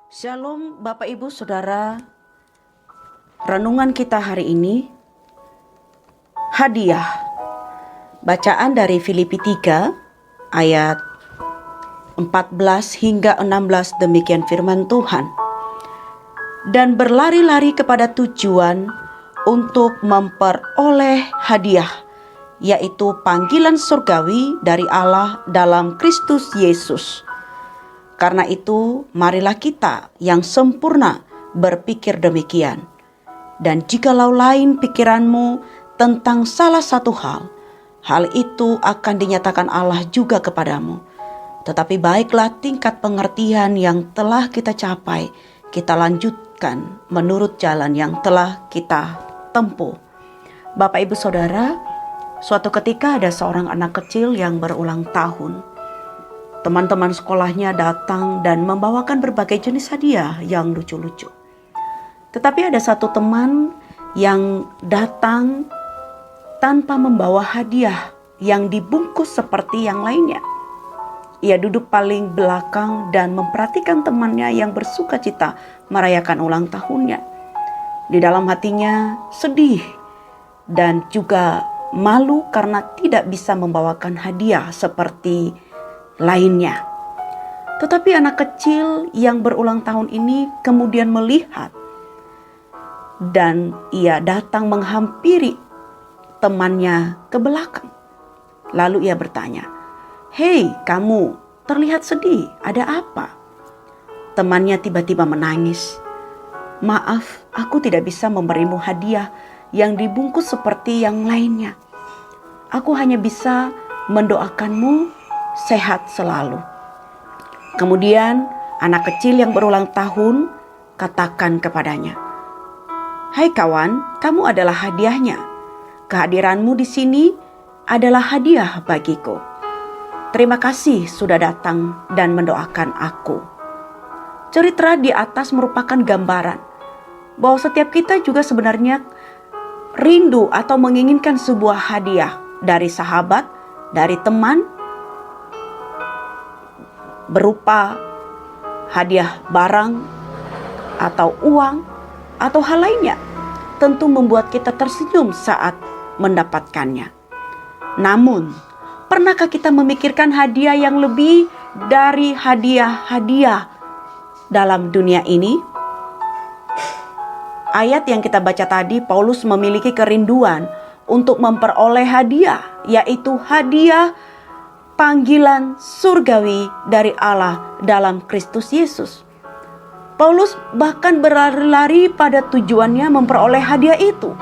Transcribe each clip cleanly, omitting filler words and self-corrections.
Shalom Bapak Ibu Saudara. Renungan kita hari ini, hadiah. Bacaan dari Filipi 3 ayat 14 hingga 16, demikian firman Tuhan. Dan berlari-lari kepada tujuan untuk memperoleh hadiah, yaitu panggilan surgawi dari Allah dalam Kristus Yesus. Karena itu, marilah kita yang sempurna berpikir demikian. Dan jikalau lain pikiranmu tentang salah satu hal itu akan dinyatakan Allah juga kepadamu. Tetapi baiklah tingkat pengertian yang telah kita capai, kita lanjutkan menurut jalan yang telah kita tempuh. Bapak Ibu Saudara, suatu ketika ada seorang anak kecil yang berulang tahun. Teman-teman sekolahnya datang dan membawakan berbagai jenis hadiah yang lucu-lucu. Tetapi ada satu teman yang datang tanpa membawa hadiah yang dibungkus seperti yang lainnya. Ia duduk paling belakang dan memperhatikan temannya yang bersuka cita merayakan ulang tahunnya. Di dalam hatinya sedih dan juga malu karena tidak bisa membawakan hadiah seperti lainnya. Tetapi anak kecil yang berulang tahun ini kemudian melihat dan ia datang menghampiri temannya ke belakang. Lalu ia bertanya, "Hei kamu, terlihat sedih, ada apa?" Temannya tiba-tiba menangis. "Maaf, aku tidak bisa memberimu hadiah yang dibungkus seperti yang lainnya. Aku hanya bisa mendoakanmu sehat selalu." Kemudian anak kecil yang berulang tahun katakan kepadanya, "Hai kawan, kamu adalah hadiahnya. Kehadiranmu di sini adalah hadiah bagiku. Terima kasih sudah datang dan mendoakan aku." Cerita di atas merupakan gambaran bahwa setiap kita juga sebenarnya rindu atau menginginkan sebuah hadiah dari sahabat, dari teman, berupa hadiah barang atau uang atau hal lainnya, tentu membuat kita tersenyum saat mendapatkannya. Namun, pernahkah kita memikirkan hadiah yang lebih dari hadiah-hadiah dalam dunia ini? Ayat yang kita baca tadi, Paulus memiliki kerinduan untuk memperoleh hadiah, yaitu hadiah panggilan surgawi dari Allah dalam Kristus Yesus. Paulus bahkan berlari-lari pada tujuannya memperoleh hadiah itu.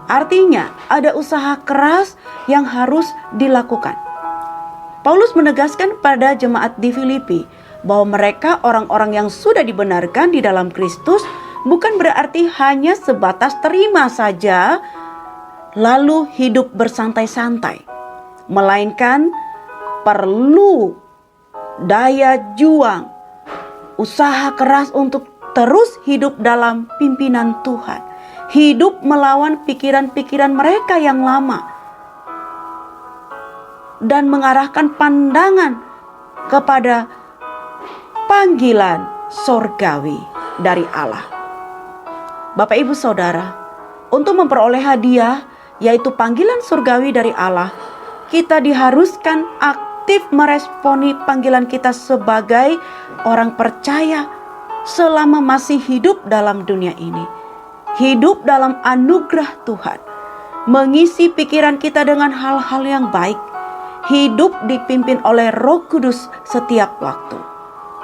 Artinya ada usaha keras yang harus dilakukan. Paulus menegaskan pada jemaat di Filipi bahwa mereka orang-orang yang sudah dibenarkan di dalam Kristus bukan berarti hanya sebatas terima saja lalu hidup bersantai-santai, melainkan perlu daya juang, usaha keras untuk terus hidup dalam pimpinan Tuhan. Hidup melawan pikiran-pikiran mereka yang lama. Dan mengarahkan pandangan kepada panggilan surgawi dari Allah. Bapak Ibu Saudara, untuk memperoleh hadiah yaitu panggilan surgawi dari Allah, kita diharuskan aktif meresponi panggilan kita sebagai orang percaya selama masih hidup dalam dunia ini. Hidup dalam anugerah Tuhan, mengisi pikiran kita dengan hal-hal yang baik, hidup dipimpin oleh Roh Kudus setiap waktu,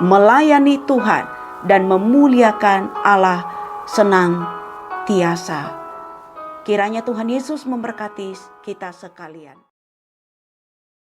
melayani Tuhan dan memuliakan Allah senantiasa. Kiranya Tuhan Yesus memberkati kita sekalian.